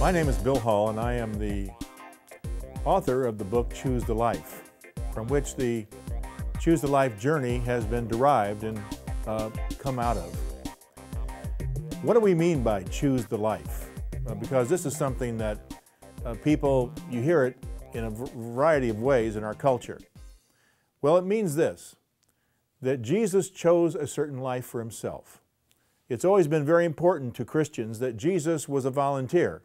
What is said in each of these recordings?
My name is Bill Hall, and I am the author of the book Choose the Life, from which the Choose the Life journey has been derived and come out of. What do we mean by choose the life? Because this is something that you hear it in a variety of ways in our culture. Well, it means this, that Jesus chose a certain life for himself. It's always been very important to Christians that Jesus was a volunteer,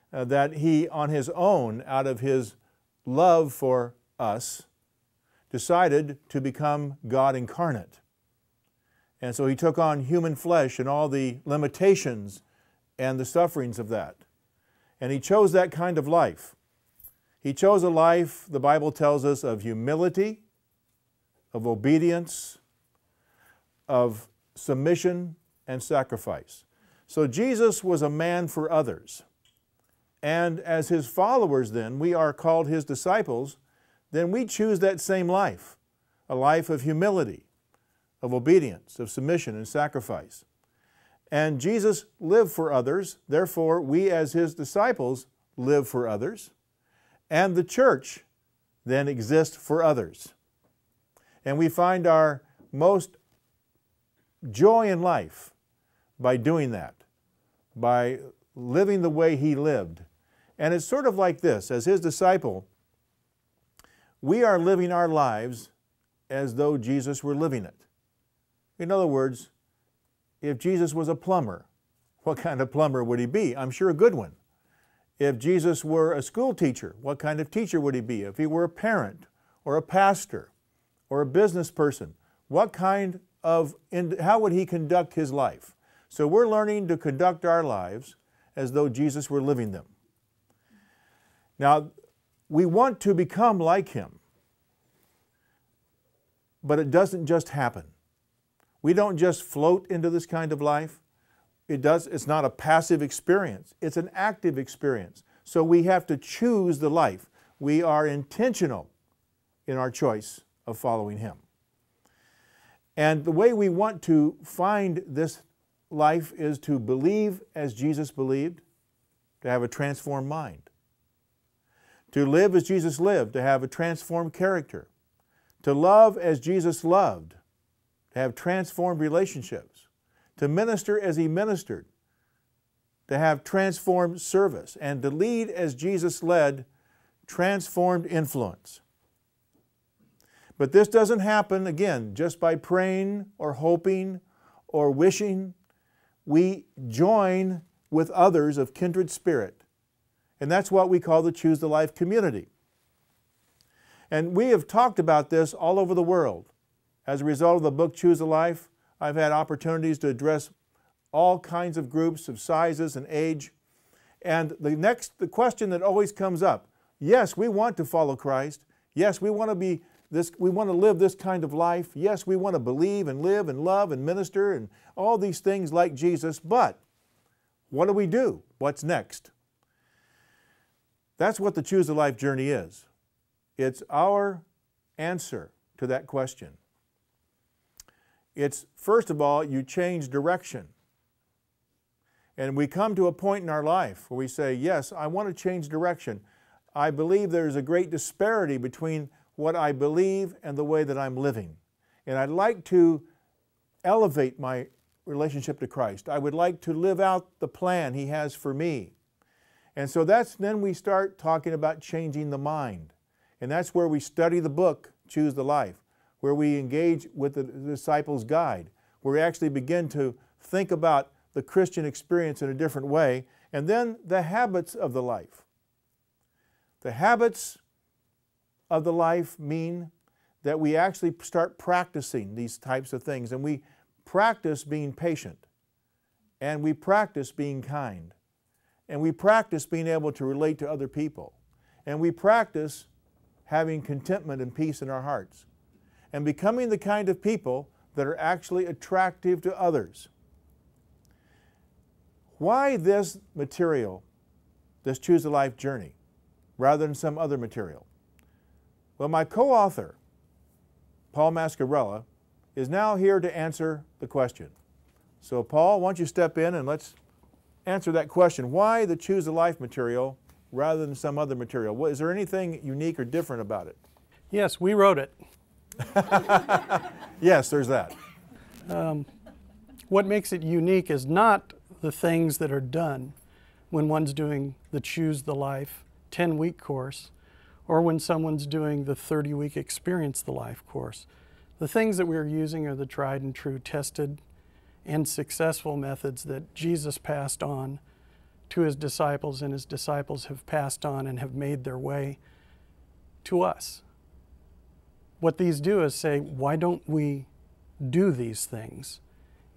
that he on his own, out of his love for us, decided to become God incarnate. And so he took on human flesh and all the limitations and the sufferings of that. And he chose that kind of life. He chose a life, the Bible tells us, of humility, of obedience, of submission and sacrifice. So Jesus was a man for others. And as his followers then, we are called his disciples, then we choose that same life, a life of humility, of obedience, of submission and sacrifice. And Jesus lived for others, therefore we as his disciples live for others, and the church then exists for others. And we find our most joy in life by doing that, by living the way he lived. And it's sort of like this, as his disciple, we are living our lives as though Jesus were living it. In other words, if Jesus was a plumber, what kind of plumber would he be? I'm sure a good one. If Jesus were a school teacher, what kind of teacher would he be? If he were a parent or a pastor or a business person, how would he conduct his life? So we're learning to conduct our lives as though Jesus were living them. Now, we want to become like him, but it doesn't just happen. We don't just float into this kind of life. It's not a passive experience. It's an active experience. So we have to choose the life. We are intentional in our choice of following him. And the way we want to find this life is to believe as Jesus believed, to have a transformed mind. To live as Jesus lived, to have a transformed character. To love as Jesus loved, to have transformed relationships. To minister as he ministered, to have transformed service. And to lead as Jesus led, transformed influence. But this doesn't happen, again, just by praying or hoping or wishing. We join with others of kindred spirit. And that's what we call the Choose the Life community. And we have talked about this all over the world. As a result of the book Choose the Life, I've had opportunities to address all kinds of groups of sizes and age. And the question that always comes up, yes, we want to follow Christ. Yes, we want to live this kind of life. Yes, we want to believe and live and love and minister and all these things like Jesus, but what do we do? What's next? That's what the Choose the Life journey is. It's our answer to that question. It's, first of all, you change direction. And we come to a point in our life where we say, yes, I want to change direction. I believe there's a great disparity between what I believe and the way that I'm living. And I'd like to elevate my relationship to Christ. I would like to live out the plan he has for me. And so then we start talking about changing the mind. And that's where we study the book, Choose the Life, where we engage with the Disciples' Guide, where we actually begin to think about the Christian experience in a different way, and then the habits of the life. The habits of the life mean that we actually start practicing these types of things, and we practice being patient, and we practice being kind, and we practice being able to relate to other people, and we practice having contentment and peace in our hearts, and becoming the kind of people that are actually attractive to others. Why this material, this Choose the Life journey, rather than some other material? Well, my co-author, Paul Mascarella, is now here to answer the question. So Paul, why don't you step in and let's answer that question. Why the Choose the Life material rather than some other material? Is there anything unique or different about it? Yes, we wrote it. Yes, there's that. What makes it unique is not the things that are done when one's doing the Choose the Life 10-week course or when someone's doing the 30-week Experience the Life course. The things that we're using are the tried and true, tested and successful methods that Jesus passed on to his disciples, and his disciples have passed on and have made their way to us. What these do is say, why don't we do these things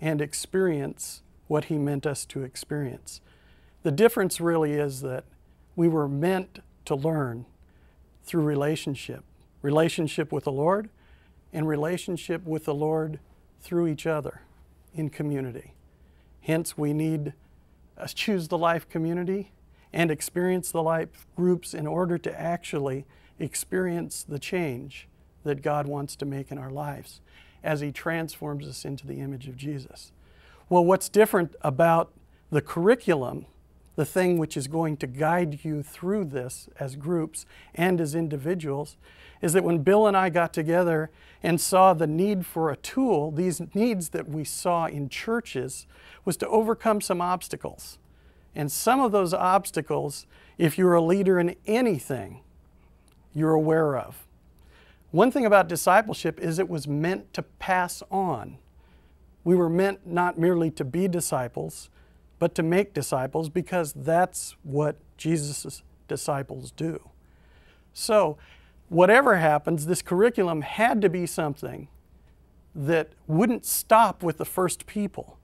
and experience what he meant us to experience? The difference really is that we were meant to learn through relationship with the Lord and relationship with the Lord through each other in community. Hence, we need a Choose the Life community and Experience the Life groups in order to actually experience the change that God wants to make in our lives as he transforms us into the image of Jesus. Well, what's different about the curriculum, the thing which is going to guide you through this as groups and as individuals, is that when Bill and I got together and saw the need for a tool, these needs that we saw in churches was to overcome some obstacles. And some of those obstacles, if you're a leader in anything, you're aware of. One thing about discipleship is it was meant to pass on. We were meant not merely to be disciples, but to make disciples, because that's what Jesus' disciples do. So, whatever happens, this curriculum had to be something that wouldn't stop with the first people,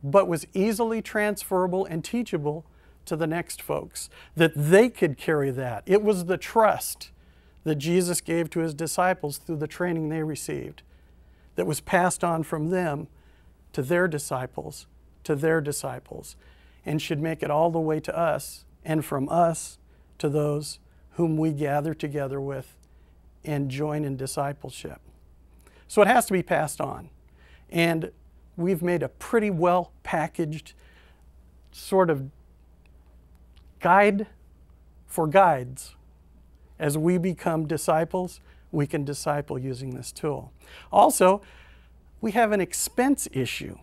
but was easily transferable and teachable to the next folks, that they could carry that. It was the trust that Jesus gave to his disciples through the training they received that was passed on from them to their disciples, and should make it all the way to us, and from us to those whom we gather together with and join in discipleship. So it has to be passed on. And we've made a pretty well packaged sort of guide for guides. As we become disciples, we can disciple using this tool. Also, we have an expense issue.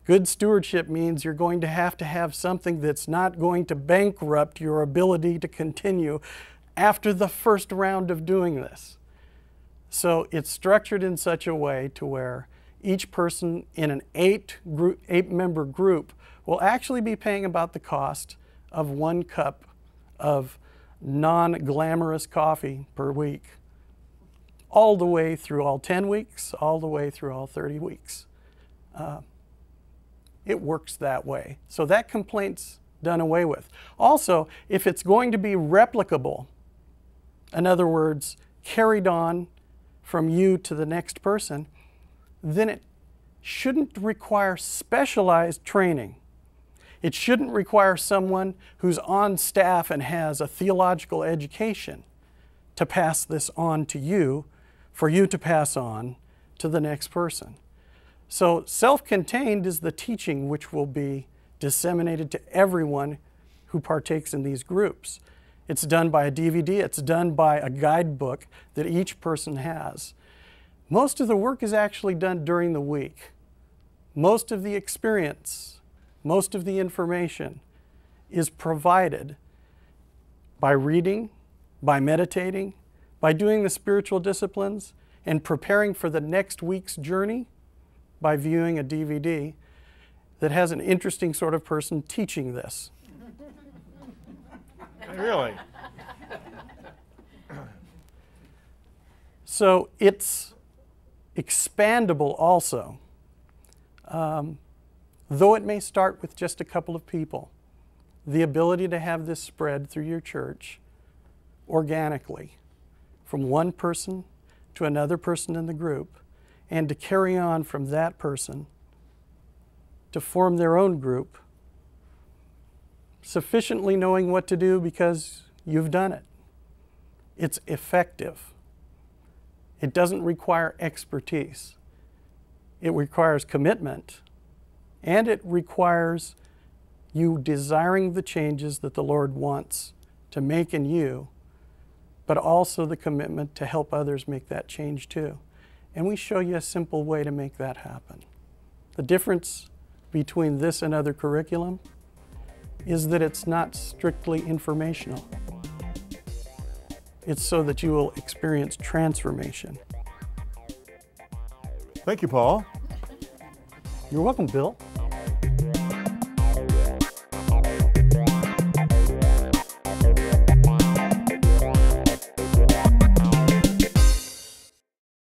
Good stewardship means you're going to have something that's not going to bankrupt your ability to continue after the first round of doing this. So it's structured in such a way to where each person in an eight-member group will actually be paying about the cost of 1 cup of non-glamorous coffee per week, all the way through all 10 weeks, all the way through all 30 weeks. It works that way. So that complaint's done away with. Also, if it's going to be replicable, in other words, carried on from you to the next person, then it shouldn't require specialized training. It shouldn't require someone who's on staff and has a theological education to pass this on to you, for you to pass on to the next person. So self-contained is the teaching which will be disseminated to everyone who partakes in these groups. It's done by a DVD, it's done by a guidebook that each person has. Most of the work is actually done during the week. Most of the experience, most of the information is provided by reading, by meditating, by doing the spiritual disciplines, and preparing for the next week's journey by viewing a DVD that has an interesting sort of person teaching this. Really? So it's expandable also. Though it may start with just a couple of people, the ability to have this spread through your church organically from one person to another person in the group, and to carry on from that person to form their own group, sufficiently knowing what to do because you've done it. It's effective. It doesn't require expertise. It requires commitment, and it requires you desiring the changes that the Lord wants to make in you, but also the commitment to help others make that change too. And we show you a simple way to make that happen. The difference between this and other curriculum is that it's not strictly informational. It's so that you will experience transformation. Thank you, Paul. You're welcome, Bill.